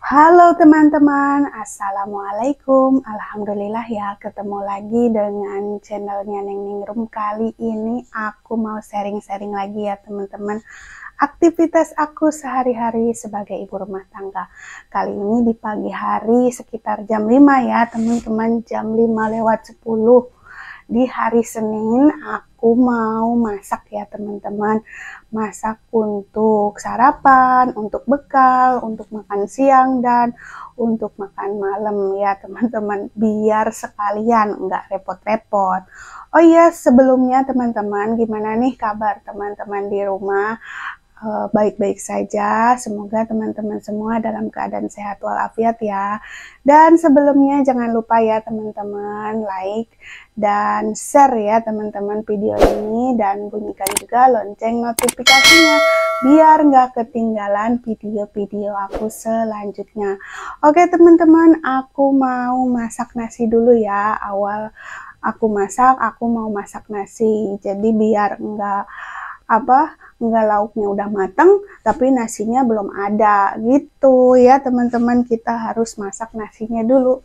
Halo teman-teman, Assalamualaikum. Alhamdulillah ya, ketemu lagi dengan channelnya Neng Ningrum. Kali ini aku mau sharing-sharing lagi ya teman-teman, aktivitas aku sehari-hari sebagai ibu rumah tangga. Kali ini di pagi hari sekitar jam 5 ya teman-teman, jam 5 lewat 10. Di hari Senin aku mau masak ya teman-teman. Masak untuk sarapan, untuk bekal, untuk makan siang, dan untuk makan malam ya teman-teman. Biar sekalian, nggak repot-repot. Oh iya, sebelumnya teman-teman, gimana nih kabar teman-teman di rumah? Baik-baik saja, semoga teman-teman semua dalam keadaan sehat walafiat ya. Dan sebelumnya jangan lupa ya teman-teman, like dan share ya teman-teman video ini, dan bunyikan juga lonceng notifikasinya biar nggak ketinggalan video-video aku selanjutnya. Oke teman-teman, aku mau masak nasi dulu ya. Awal aku masak, aku mau masak nasi, jadi biar nggak lauknya udah mateng tapi nasinya belum ada gitu ya teman-teman. Kita harus masak nasinya dulu.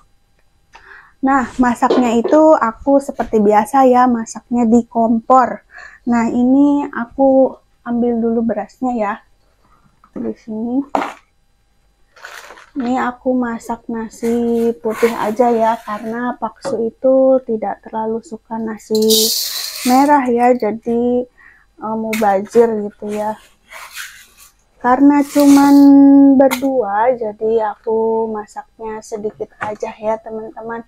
Nah, masaknya itu aku seperti biasa ya, masaknya di kompor. Nah, ini aku ambil dulu berasnya ya. Di sini. Ini aku masak nasi putih aja ya, karena Paksu itu tidak terlalu suka nasi merah ya, jadi mau bazir gitu ya. Karena cuman berdua, jadi aku masaknya sedikit aja ya teman-teman.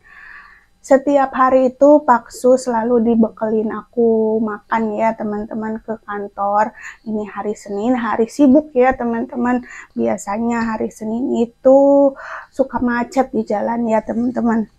Setiap hari itu Paksu selalu dibekelin aku makan ya teman-teman ke kantor. Ini hari Senin, hari sibuk ya teman-teman. Biasanya hari Senin itu suka macet di jalan ya teman-teman.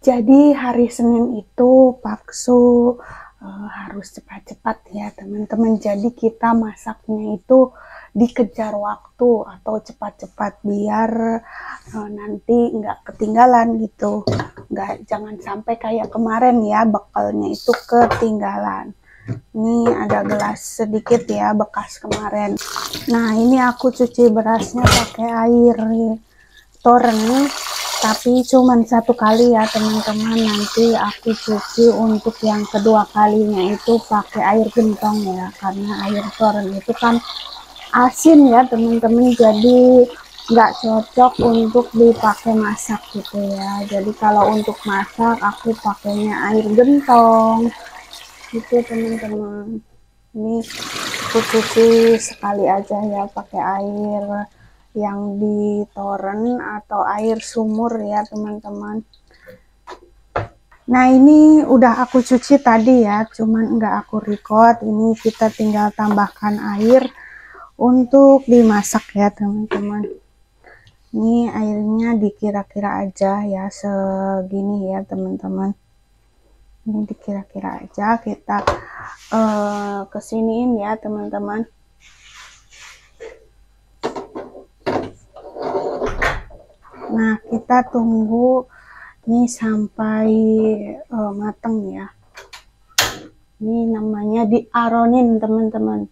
Jadi hari Senin itu Paksu harus cepat-cepat ya teman-teman. Jadi kita masaknya itu dikejar waktu atau cepat-cepat biar nanti nggak ketinggalan gitu. Jangan sampai kayak kemarin ya, bekalnya itu ketinggalan. Ini ada gelas sedikit ya bekas kemarin. Nah, ini aku cuci berasnya pakai air toren, tapi cuman satu kali ya teman-teman. Nanti aku cuci untuk yang kedua kalinya itu pakai air gentong ya, karena air toren itu kan asin ya teman-teman, jadi nggak cocok untuk dipakai masak gitu ya. Jadi kalau untuk masak aku pakainya air gentong gitu teman-teman. Ini aku cuci sekali aja ya pakai air yang di toren atau air sumur ya teman-teman. Nah, ini udah aku cuci tadi ya, cuman nggak aku record. Ini kita tinggal tambahkan air untuk dimasak ya teman-teman. Ini airnya dikira-kira aja ya, segini ya teman-teman. Ini dikira-kira aja, kita kesiniin ya teman-teman. Nah, kita tunggu ini sampai mateng ya. Ini namanya diaronin teman-teman.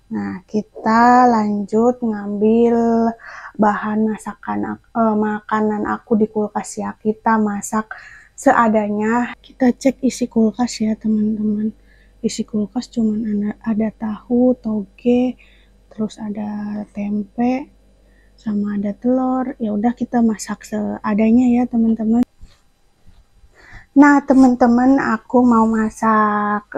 Nah, kita lanjut ngambil bahan masakan makanan aku di kulkas ya. Kita masak seadanya. Kita cek isi kulkas ya teman-teman. Isi kulkas cuman ada tahu, toge, terus ada tempe, sama ada telur. Ya udah, kita masak seadanya ya teman-teman. Nah teman-teman, aku mau masak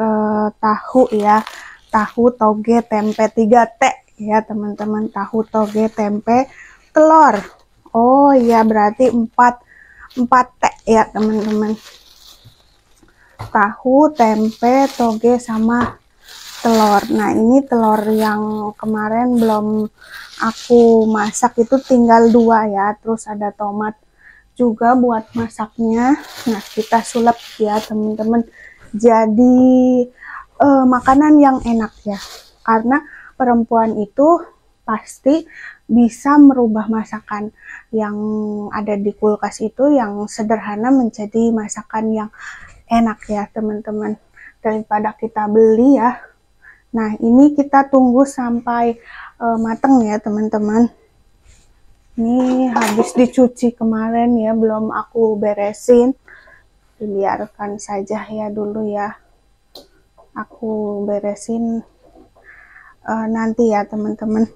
tahu ya, tahu, toge, tempe, 3T ya teman-teman. Tahu, toge, tempe, telur. Oh iya, berarti 4T ya teman-teman. Tahu, tempe, toge, sama telur. Nah, ini telur yang kemarin belum aku masak itu tinggal 2 ya. Terus ada tomat juga buat masaknya. Nah, kita sulap ya teman-teman. Jadi makanan yang enak ya, karena perempuan itu pasti bisa merubah masakan yang ada di kulkas itu yang sederhana menjadi masakan yang enak ya teman-teman, daripada kita beli ya. Nah, ini kita tunggu sampai mateng ya teman-teman. Ini habis dicuci kemarin ya, belum aku beresin. Dibiarkan saja ya dulu ya. Aku beresin nanti ya teman-teman.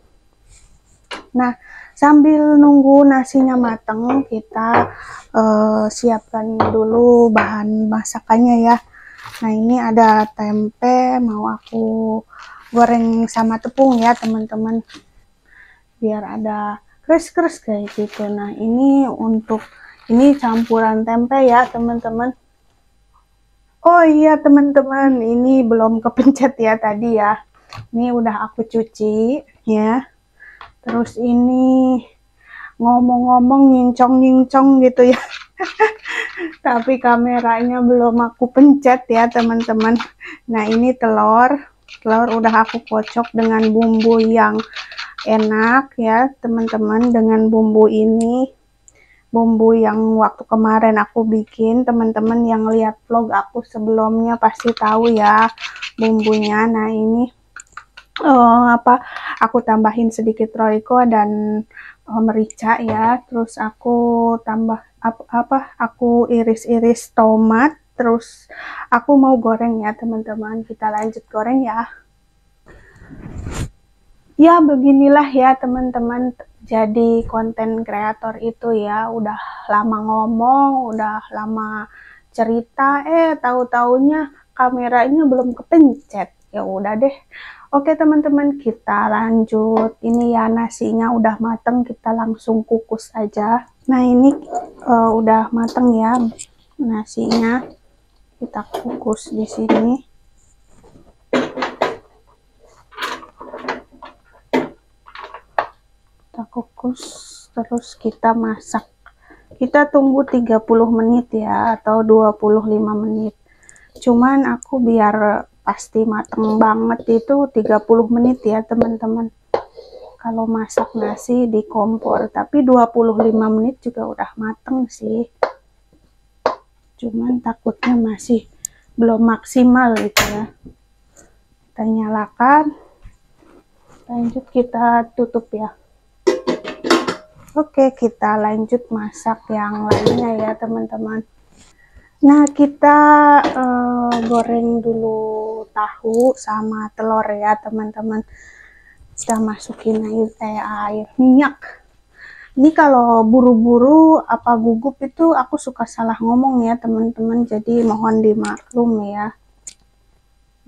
Nah, sambil nunggu nasinya mateng, kita siapkan dulu bahan masakannya ya. Nah, ini ada tempe, mau aku goreng sama tepung ya teman-teman, biar ada kris-kris kayak gitu. Nah, ini campuran tempe ya teman-teman. Oh iya teman-teman, ini belum kepencet ya tadi ya. Ini udah aku cuci ya. Terus ini ngomong-ngomong nyincong-nyincong gitu ya. Tapi kameranya belum aku pencet ya teman-teman. Nah, ini telur udah aku kocok dengan bumbu yang enak ya teman-teman. Dengan bumbu ini, bumbu yang waktu kemarin aku bikin, teman-teman yang lihat vlog aku sebelumnya pasti tahu ya bumbunya. Nah, ini aku tambahin sedikit royco dan merica ya. Terus aku tambah aku iris-iris tomat. Terus aku mau goreng ya teman-teman. Kita lanjut goreng ya. Ya, beginilah ya teman-teman, jadi konten kreator itu ya. Udah lama ngomong, udah lama cerita, tahu-taunya kameranya belum kepencet. Ya udah deh. Oke teman-teman, kita lanjut. Ini ya nasinya udah mateng, kita langsung kukus aja. Nah, ini udah mateng ya nasinya. Kita kukus di sini. Kita kukus, terus kita masak. Kita tunggu 30 menit ya, atau 25 menit. Cuman aku biar pasti mateng banget itu 30 menit ya teman-teman. Kalau masak nasi di kompor, tapi 25 menit juga udah mateng sih. Cuman takutnya masih belum maksimal gitu ya. Kita nyalakan, lanjut kita tutup ya. Oke, kita lanjut masak yang lainnya ya teman-teman. Nah, kita goreng dulu tahu sama telur ya teman-teman. Kita masukin air minyak. Ini kalau buru-buru apa gugup itu aku suka salah ngomong ya teman-teman, jadi mohon dimaklum ya.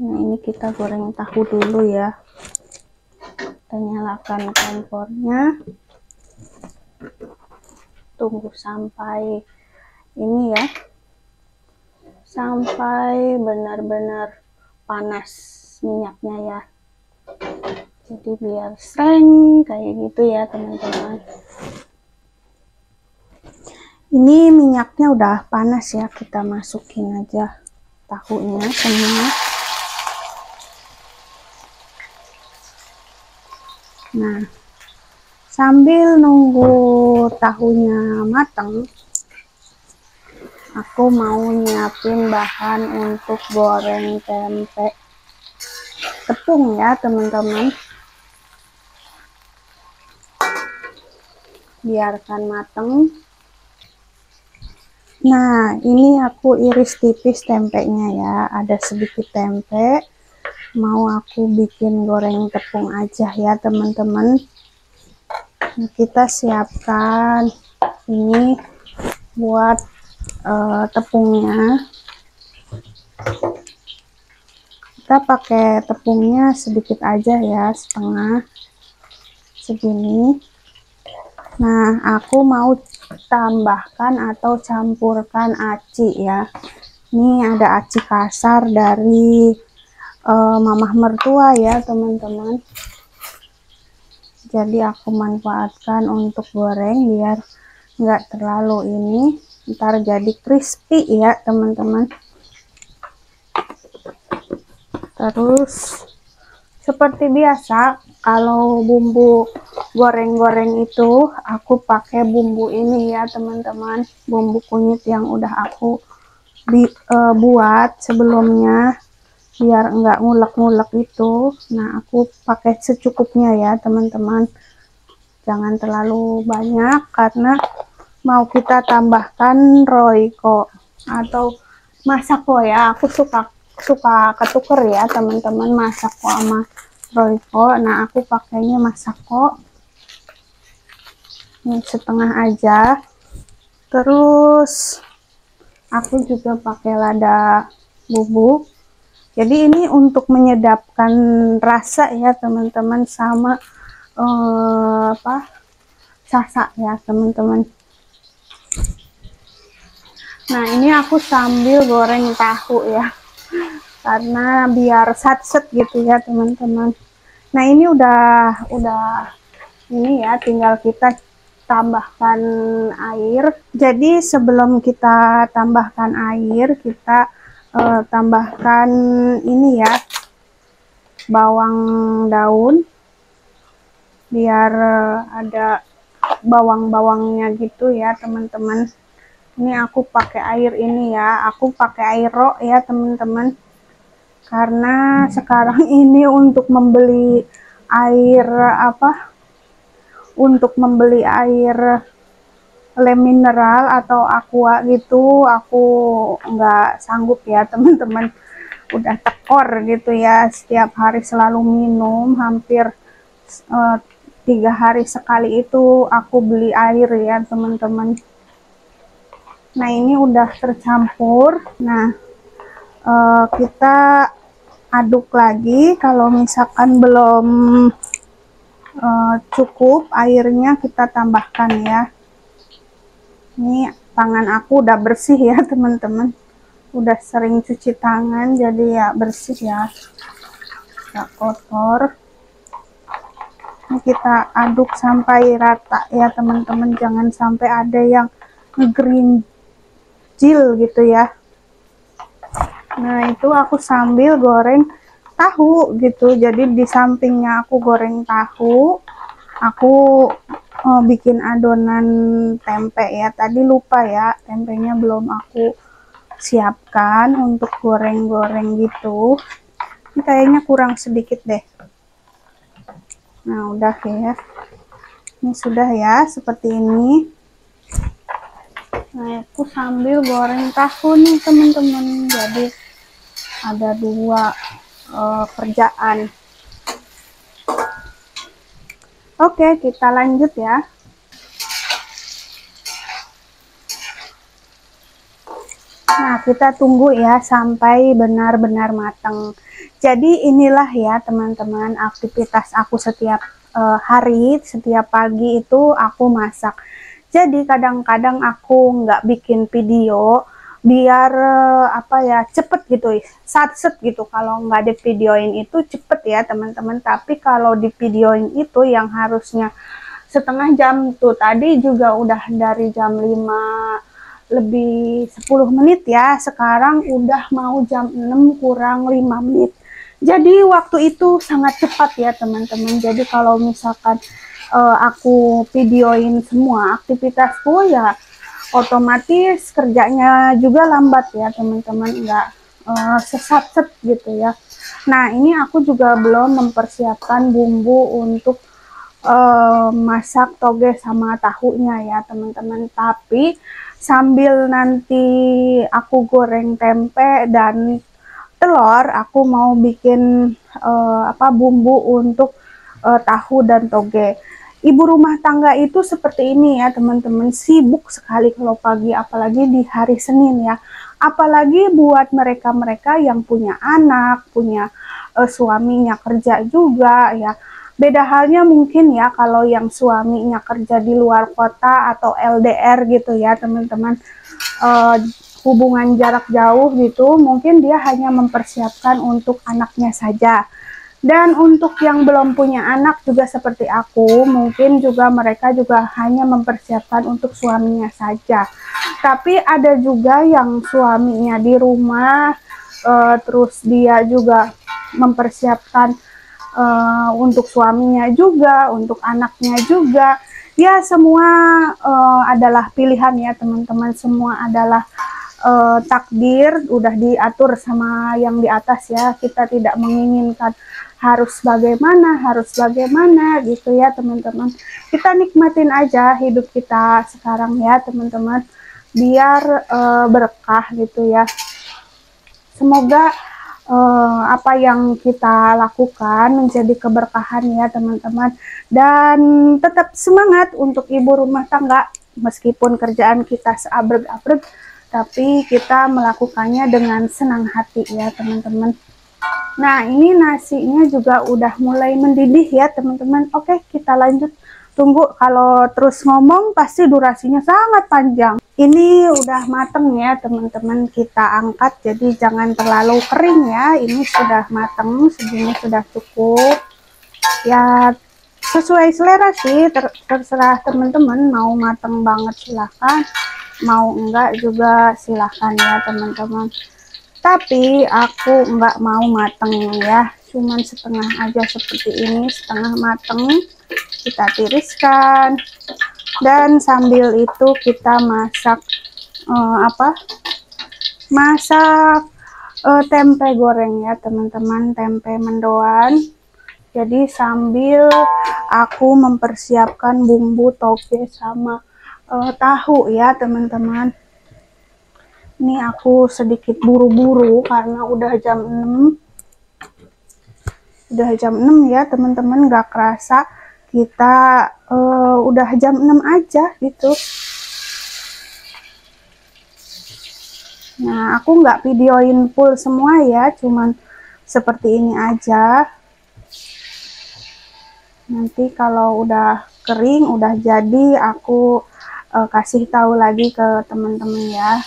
Nah, ini kita goreng tahu dulu ya. Kita nyalakan kompornya. Tunggu sampai ini ya, sampai benar-benar panas minyaknya ya, jadi biar sreng kayak gitu ya teman-teman. Ini minyaknya udah panas ya, kita masukin aja tahunya semua. Nah, sambil nunggu tahunya matang, aku mau nyiapin bahan untuk goreng tempe tepung ya teman-teman. Biarkan matang. Nah, ini aku iris tipis tempenya ya, ada sedikit tempe. Mau aku bikin goreng tepung aja ya teman-teman. Nah, kita siapkan ini buat tepungnya. Kita pakai tepungnya sedikit aja ya, setengah segini. Nah, aku mau tambahkan atau campurkan aci ya. Ini ada aci kasar dari mamah mertua ya teman-teman. Jadi aku manfaatkan untuk goreng biar nggak terlalu ini, ntar jadi crispy ya teman-teman. Terus seperti biasa, kalau bumbu goreng-goreng itu aku pakai bumbu ini ya teman-teman, bumbu kunyit yang udah aku buat sebelumnya. biar enggak ngulek-ngulek itu. Nah, aku pakai secukupnya ya teman-teman, jangan terlalu banyak karena mau kita tambahkan royco atau masako ya. Aku suka ketuker ya teman-teman, masako sama royco. Nah, aku pakainya masako ini setengah aja. Terus aku juga pakai lada bubuk. Jadi ini untuk menyedapkan rasa ya teman-teman, sama sasa ya teman-teman. Nah, ini aku sambil goreng tahu ya, karena biar satset gitu ya teman-teman. Nah, ini udah ini ya, tinggal kita tambahkan air. Jadi sebelum kita tambahkan air, kita tambahkan ini ya, bawang daun, biar ada bawang-bawangnya gitu ya teman-teman. Ini aku pakai air ini ya, aku pakai air ro ya teman-teman, karena sekarang ini untuk membeli air lem mineral atau aqua gitu, aku nggak sanggup ya teman-teman. Udah tekor gitu ya, setiap hari selalu minum, hampir 3 hari sekali itu aku beli air ya teman-teman. Nah, ini udah tercampur. Nah, kita aduk lagi. Kalau misalkan belum cukup airnya, kita tambahkan ya. Ini tangan aku udah bersih ya teman-teman, udah sering cuci tangan, jadi ya bersih ya, nggak kotor. Ini kita aduk sampai rata ya teman-teman, jangan sampai ada yang ngegerinjil gitu ya. Nah, itu aku sambil goreng tahu gitu, jadi di sampingnya aku goreng tahu, aku bikin adonan tempe ya. Tadi lupa ya, tempenya belum aku siapkan untuk goreng-goreng gitu. Ini kayaknya kurang sedikit deh. Nah, udah ya. Ini sudah ya, seperti ini. Nah, aku sambil goreng tahu nih teman-teman. Jadi ada 2 kerjaan. Oke, kita lanjut ya. Nah, kita tunggu ya sampai benar-benar matang. Jadi inilah ya teman-teman aktivitas aku setiap hari, setiap pagi itu aku masak. Jadi kadang-kadang aku nggak bikin video biar cepet gitu, satset gitu. Kalau nggak di videoin itu cepet ya teman-teman, tapi kalau di videoin itu yang harusnya setengah jam tuh, tadi juga udah dari jam 5 lebih 10 menit ya, sekarang udah mau jam 6 kurang 5 menit. Jadi waktu itu sangat cepat ya teman-teman. Jadi kalau misalkan aku videoin semua aktivitasku ya, otomatis kerjanya juga lambat ya teman-teman, nggak sesat-set gitu ya. Nah, ini aku juga belum mempersiapkan bumbu untuk masak toge sama tahunya ya teman-teman, tapi sambil nanti aku goreng tempe dan telur, aku mau bikin bumbu untuk tahu dan toge. Ibu rumah tangga itu seperti ini ya teman-teman, sibuk sekali kalau pagi, apalagi di hari Senin ya. Apalagi buat mereka-mereka yang punya anak, punya suaminya kerja juga ya. Beda halnya mungkin ya kalau yang suaminya kerja di luar kota atau LDR gitu ya teman-teman, hubungan jarak jauh gitu, mungkin dia hanya mempersiapkan untuk anaknya saja. Dan untuk yang belum punya anak juga seperti aku, mungkin juga mereka juga hanya mempersiapkan untuk suaminya saja. Tapi ada juga yang suaminya di rumah, terus dia juga mempersiapkan untuk suaminya juga, untuk anaknya juga. Ya, semua adalah pilihan ya teman-teman, semua adalah takdir udah diatur sama yang di atas ya. Kita tidak menginginkan harus bagaimana gitu ya teman-teman. Kita nikmatin aja hidup kita sekarang ya teman-teman, biar berkah gitu ya. Semoga apa yang kita lakukan menjadi keberkahan ya teman-teman, dan tetap semangat untuk ibu rumah tangga. Meskipun kerjaan kita seabrek-abrek, tapi kita melakukannya dengan senang hati ya teman-teman. Nah, ini nasinya juga udah mulai mendidih ya teman-teman. Oke, kita lanjut. Tunggu, kalau terus ngomong pasti durasinya sangat panjang. Ini udah mateng ya teman-teman, kita angkat, jadi jangan terlalu kering ya. Ini sudah mateng, segini sudah cukup. Ya sesuai selera sih, terserah teman-teman, mau mateng banget silahkan, mau enggak juga silahkan ya teman-teman. Tapi aku enggak mau mateng ya, cuman setengah aja seperti ini, setengah mateng. Kita tiriskan, dan sambil itu kita masak tempe goreng ya teman-teman, tempe mendoan. Jadi sambil aku mempersiapkan bumbu toge sama tahu ya teman-teman. Ini aku sedikit buru-buru karena udah jam 6. Udah jam 6 ya teman-teman, gak kerasa kita udah jam 6 aja gitu. Nah, aku nggak videoin full semua ya, cuman seperti ini aja. Nanti kalau udah kering, udah jadi, aku kasih tahu lagi ke teman-teman ya.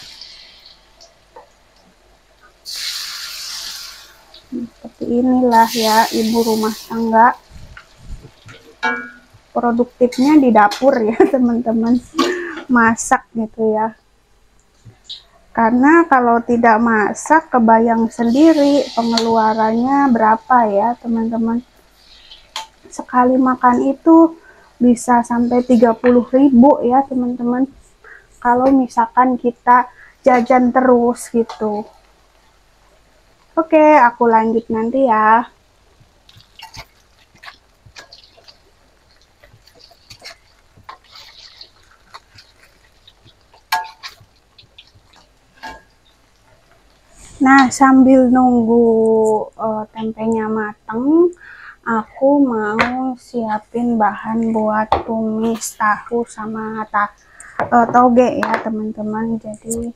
Seperti inilah ya ibu rumah tangga, produktifnya di dapur ya teman-teman, masak gitu ya. Karena kalau tidak masak, kebayang sendiri pengeluarannya berapa ya teman-teman. Sekali makan itu bisa sampai 30.000 ya teman-teman, kalau misalkan kita jajan terus gitu. Oke, aku lanjut nanti ya. Nah, sambil nunggu tempenya mateng, aku mau siapin bahan buat tumis tahu sama toge ya teman-teman. Jadi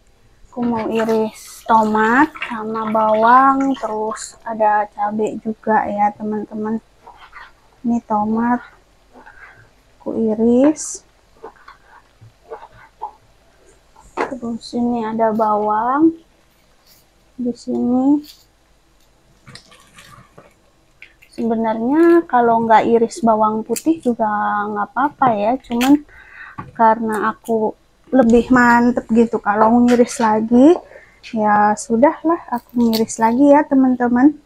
aku mau iris tomat sama bawang, terus ada cabai juga ya teman-teman. Ini tomat aku iris, terus ini ada bawang di sini. Sebenarnya kalau nggak iris bawang putih juga nggak apa-apa ya, cuman karena aku lebih mantep gitu kalau ngiris lagi, ya sudahlah aku ngiris lagi ya teman-teman.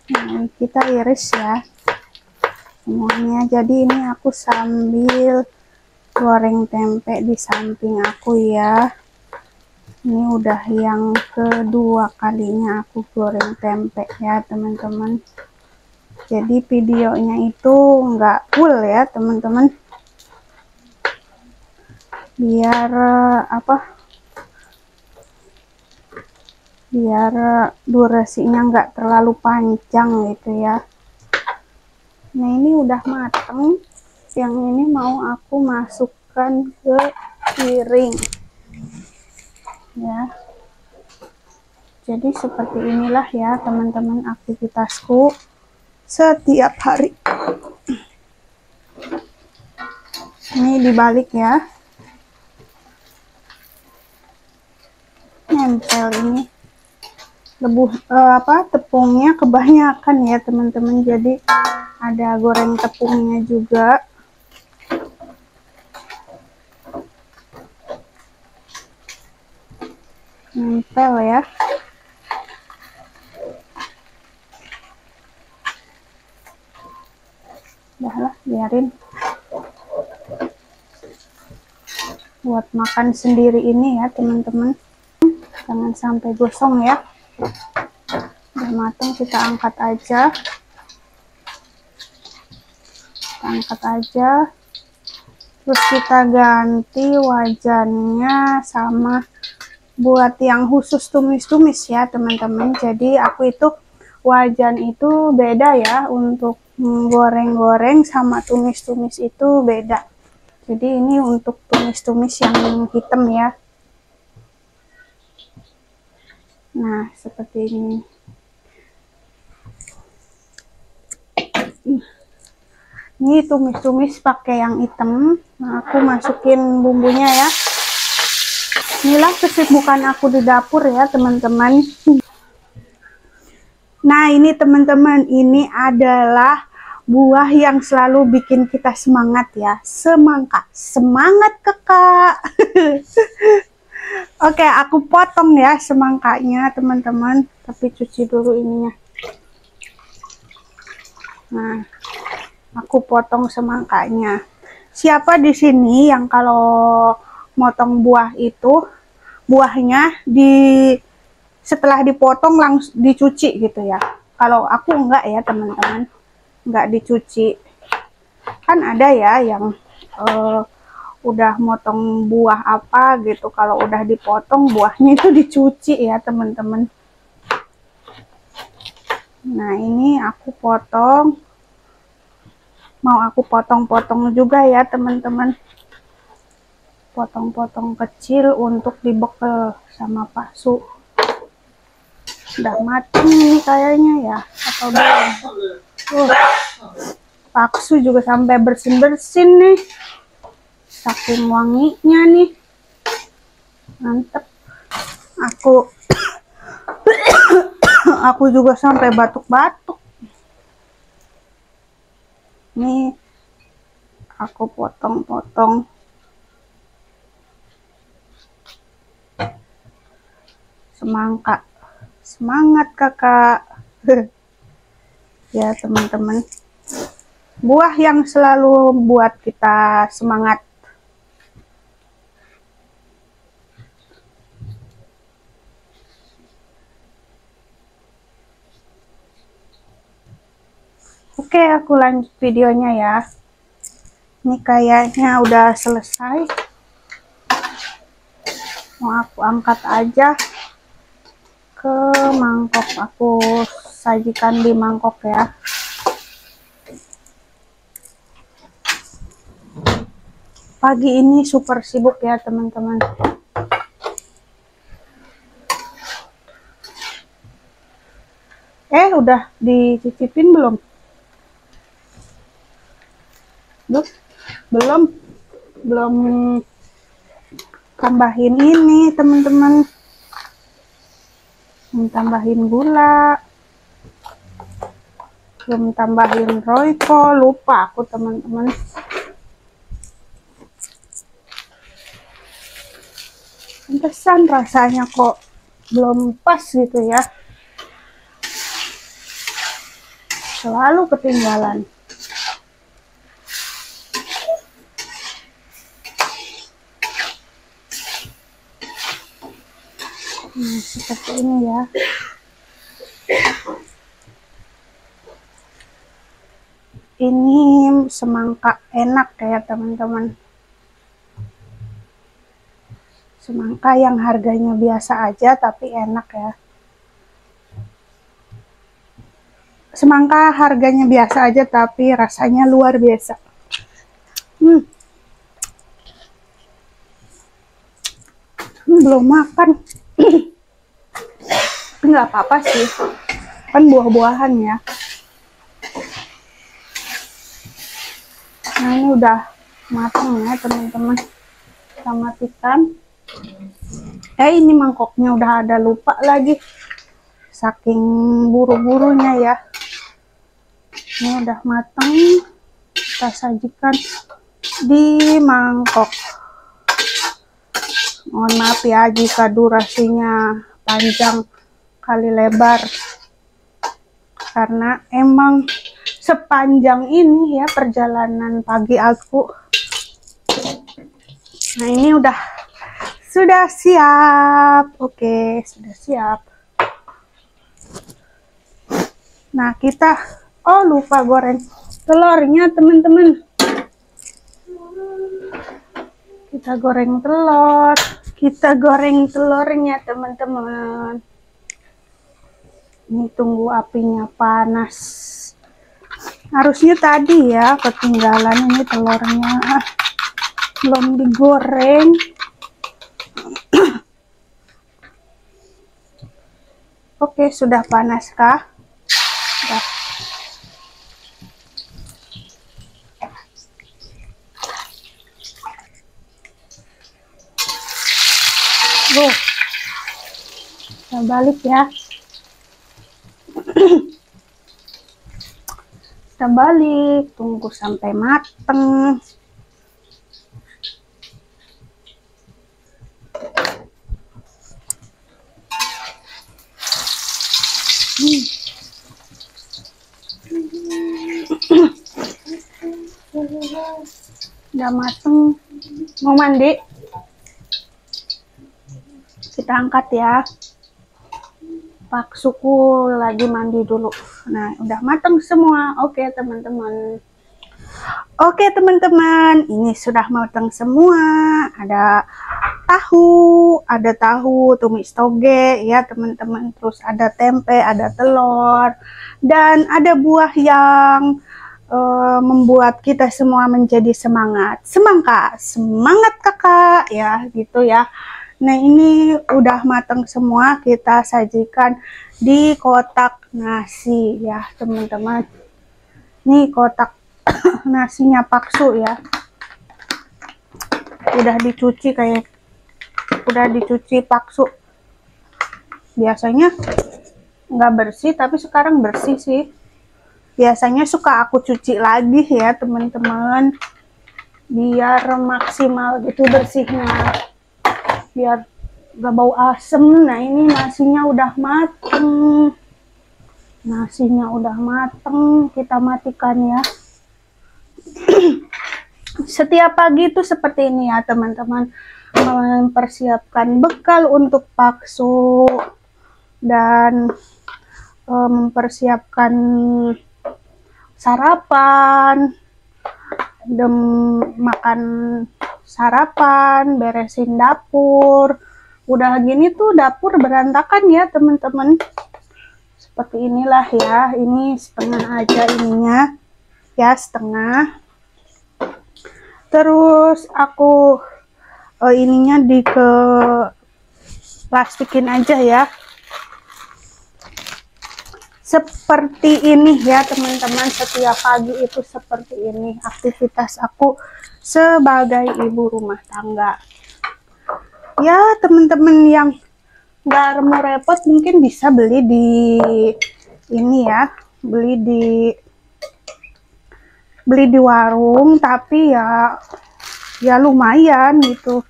Nah, kita iris ya semuanya. Jadi ini aku sambil goreng tempe di samping aku ya. Ini udah yang kedua kalinya aku goreng tempe ya teman-teman. Jadi videonya itu nggak full ya teman-teman, biar biar durasinya nggak terlalu panjang gitu ya. Nah, ini udah mateng, yang ini mau aku masukkan ke piring ya. Jadi seperti inilah ya teman-teman aktivitasku setiap hari. Ini dibalik ya, nempel ini tepungnya kebanyakan ya teman-teman, jadi ada goreng tepungnya juga. Nempel ya. Udahlah, biarin. Buat makan sendiri ini ya teman-teman, jangan sampai gosong ya. Udah matang, kita angkat aja. Terus kita ganti wajannya sama buat yang khusus tumis-tumis ya teman-teman. Jadi aku itu wajan itu beda ya, untuk goreng-goreng sama tumis-tumis itu beda. Jadi ini untuk tumis-tumis yang hitam ya. Nah, seperti ini. Ini tumis-tumis pakai yang hitam. Nah, aku masukin bumbunya ya. Inilah kesibukan aku di dapur ya teman-teman. Nah, ini teman-teman, ini adalah buah yang selalu bikin kita semangat ya. Semangka. Semangat kakak. Oke, aku potong ya semangkanya teman-teman. Tapi cuci dulu ininya. Nah, aku potong semangkanya. Siapa di sini yang kalau motong buah itu, buahnya setelah dipotong langsung dicuci gitu ya? Kalau aku enggak ya teman-teman, enggak dicuci. Kan ada ya yang udah motong buah apa gitu, kalau udah dipotong buahnya itu dicuci ya teman-teman. Nah, ini aku potong. Mau aku potong-potong juga ya teman-teman. Potong-potong kecil untuk dibekel sama Pak Su. Udah matang ini kayaknya ya, atau belum? Pak Su juga sampai bersin-bersin nih. Saking wanginya nih. Mantep. Aku juga sampai batuk-batuk. Nih, aku potong-potong. Semangka. Semangat kakak. Ya teman-teman. Buah yang selalu buat kita semangat. Oke, aku lanjut videonya ya. Ini kayaknya udah selesai. Mau aku angkat aja ke mangkok. Aku sajikan di mangkok ya. Pagi ini super sibuk ya teman-teman. Udah dicicipin belum? Belum tambahin ini teman-teman. Tambahin gula. Belum tambahin Royco, lupa aku teman-teman. Pantesan rasanya kok belum pas gitu ya. Selalu ketinggalan. Nah, seperti ini ya. Ini semangka enak ya teman-teman. Semangka yang harganya biasa aja tapi enak ya. Semangka harganya biasa aja tapi rasanya luar biasa. Belum makan. Nggak apa-apa sih, kan buah-buahan ya. Nah, ini udah matang ya teman-teman. Kita matikan. Ini mangkoknya udah ada, lupa lagi. Saking buru-burunya ya. Ini udah matang. Kita sajikan di mangkok. Mohon maaf ya jika durasinya panjang kali lebar, karena emang sepanjang ini ya perjalanan pagi aku. Nah, ini sudah siap. Oke, sudah siap. Nah, kita lupa goreng telurnya, teman-teman. Kita goreng telurnya, teman-teman. Ini tunggu apinya panas. Harusnya tadi ya ketinggalan, ini telurnya belum digoreng. Oke, sudah panas kah? Sudah. Kita balik ya. Kita balik, tunggu sampai mateng. Udah mateng. Mau mandi? Kita angkat ya. Paksuku lagi mandi dulu. Nah, udah mateng semua. Oke, teman-teman. Oke, teman-teman, ini sudah mateng semua. Ada tahu tumis toge ya, teman-teman. Terus ada tempe, ada telur, dan ada buah yang membuat kita semua menjadi semangat kakak ya, gitu ya. Nah, ini udah matang semua, kita sajikan di kotak nasi ya, teman-teman. Nih kotak nasinya Paksu ya, udah dicuci Paksu. Biasanya nggak bersih, tapi sekarang bersih sih. Biasanya suka aku cuci lagi ya, teman-teman, biar maksimal gitu bersihnya, biar gak bau asem. Nah, ini nasinya udah mateng, kita matikan ya. Setiap pagi itu seperti ini ya, teman-teman, mempersiapkan bekal untuk Paksu dan mempersiapkan sarapan, makan sarapan, beresin dapur. Udah gini tuh dapur berantakan ya, teman-teman. Seperti inilah ya, ini setengah aja ininya ya, setengah. Terus aku ininya plastikin aja ya. Seperti ini ya, teman-teman, setiap pagi itu seperti ini aktivitas aku sebagai ibu rumah tangga. Ya, teman-teman yang nggak mau repot mungkin bisa beli di ini ya, beli di warung, tapi ya lumayan gitu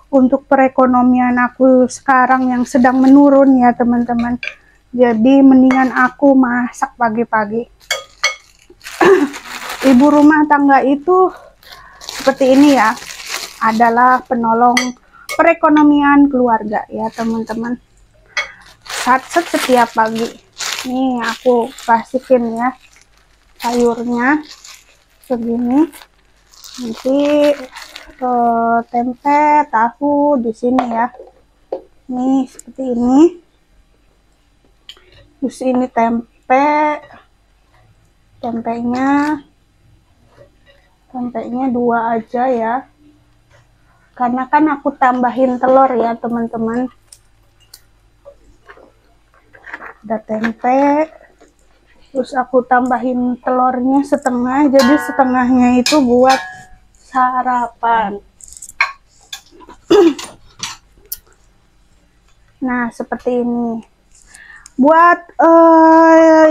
untuk perekonomian aku sekarang yang sedang menurun ya, teman-teman. Jadi mendingan aku masak pagi-pagi. Ibu rumah tangga itu seperti ini ya, adalah penolong perekonomian keluarga ya, teman-teman. Setiap pagi. Nih aku plastikin ya sayurnya segini. Nanti tempe, tahu di sini ya. Nih seperti ini. Terus ini tempenya 2 aja ya, karena kan aku tambahin telur ya, teman-teman. Ada tempe, terus aku tambahin telurnya setengah, jadi setengahnya itu buat sarapan. Nah, seperti ini. Buat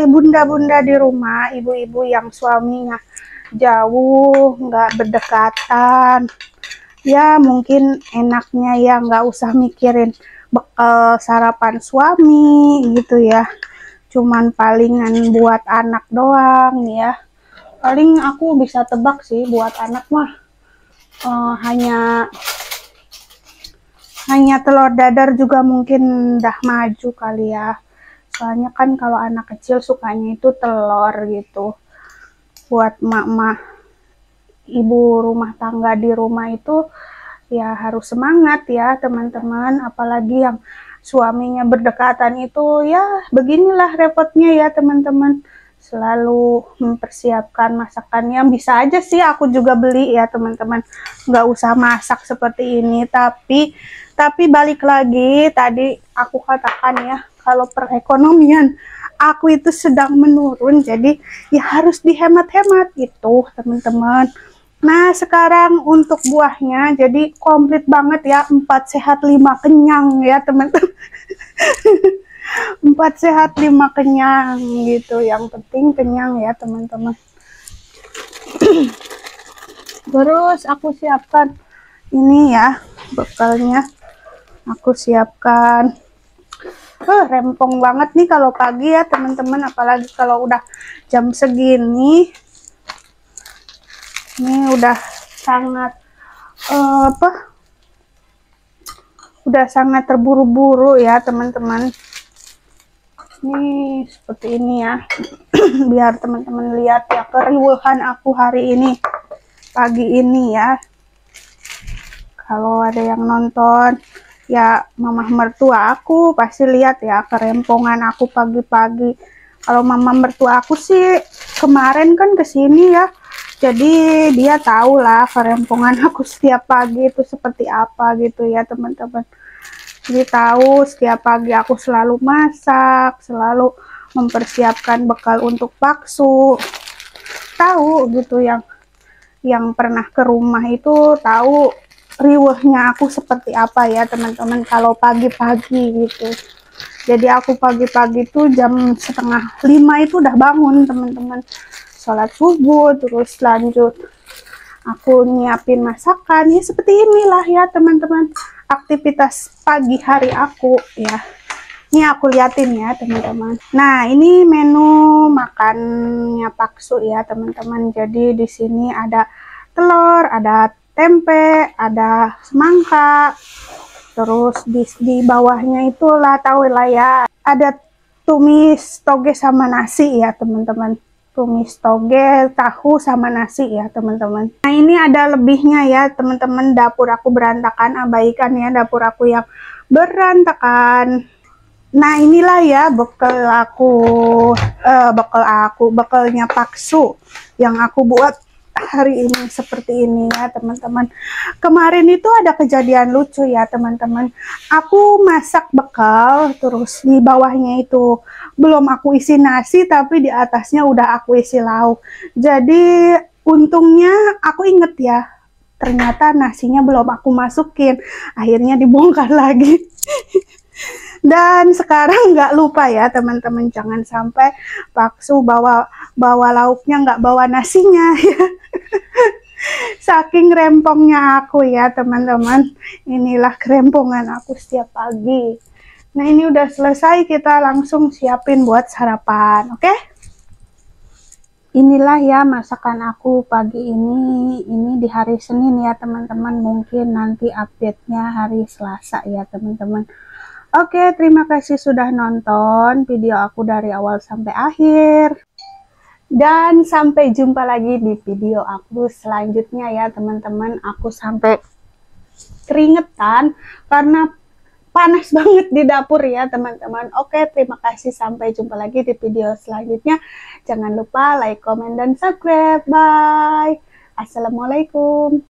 bunda-bunda di rumah, ibu-ibu yang suaminya jauh, nggak berdekatan, ya mungkin enaknya ya nggak usah mikirin bekal sarapan suami gitu ya. cuman palingan buat anak doang ya. Paling aku bisa tebak sih buat anak mah hanya telur dadar juga mungkin udah maju kali ya. Soalnya kan kalau anak kecil sukanya itu telur gitu. Buat emak-emak ibu rumah tangga di rumah itu ya harus semangat ya teman-teman, apalagi yang suaminya berdekatan itu ya beginilah repotnya ya teman-teman, selalu mempersiapkan masakannya. Bisa aja sih aku juga beli ya teman-teman, nggak usah masak seperti ini, tapi balik lagi tadi aku katakan ya, kalau perekonomian aku itu sedang menurun, jadi ya harus dihemat-hemat gitu teman-teman. Nah, sekarang untuk buahnya, jadi komplit banget ya, 4 sehat 5 kenyang ya teman-teman. 4 sehat 5 kenyang gitu, yang penting kenyang ya teman-teman. Terus aku siapkan ini ya, bekalnya. Aku siapkan. Rempong banget nih kalau pagi ya teman-teman, apalagi kalau udah jam segini. Ini udah sangat udah sangat terburu-buru ya teman-teman. Ini seperti ini ya. Biar teman-teman lihat ya keriuhan aku hari ini, pagi ini ya. Kalau ada yang nonton ya mama mertua aku pasti lihat ya kerempongan aku pagi-pagi. Kalau mama mertua aku sih kemarin kan kesini ya, jadi dia tahu lah kerempongan aku setiap pagi itu seperti apa gitu ya teman-teman. Jadi tahu setiap pagi aku selalu masak, selalu mempersiapkan bekal untuk bakso. Tahu gitu, yang pernah ke rumah itu tahu riwehnya aku seperti apa ya teman-teman kalau pagi-pagi gitu. Jadi aku pagi-pagi tuh jam 4:30 itu udah bangun teman-teman, sholat subuh, terus lanjut aku nyiapin masakan ya, seperti inilah ya teman-teman aktivitas pagi hari aku ya. Ini aku liatin ya teman-teman. Nah, ini menu makannya bakso ya teman-teman. Jadi di sini ada telur, ada tempe, ada semangka. Terus di bawahnya itulah tahu lah ya, ada tumis toge sama nasi ya teman-teman. Tumis toge, tahu sama nasi ya teman-teman. Nah, ini ada lebihnya ya teman-teman. Dapur aku berantakan, abaikan ya dapur aku yang berantakan. Nah, inilah ya bekalnya bakso yang aku buat hari ini seperti ini ya teman-teman. Kemarin itu ada kejadian lucu ya teman-teman. Aku masak bekal, terus di bawahnya itu belum aku isi nasi, tapi di atasnya udah aku isi lauk. Jadi untungnya aku inget ya, ternyata nasinya belum aku masukin, akhirnya dibongkar lagi. Dan sekarang nggak lupa ya teman-teman, jangan sampai bakso bawa lauknya nggak bawa nasinya ya. Saking rempongnya aku ya teman-teman. Inilah kerempongan aku setiap pagi. Nah, ini udah selesai, kita langsung siapin buat sarapan, oke? Inilah ya masakan aku pagi ini di hari Senin ya teman-teman. Mungkin nanti update-nya hari Selasa ya teman-teman. Oke, terima kasih sudah nonton video aku dari awal sampai akhir. Dan sampai jumpa lagi di video aku selanjutnya ya teman-teman. Aku sampai keringetan karena panas banget di dapur ya teman-teman. Oke, terima kasih, sampai jumpa lagi di video selanjutnya. Jangan lupa like, comment, dan subscribe. Bye. Assalamualaikum.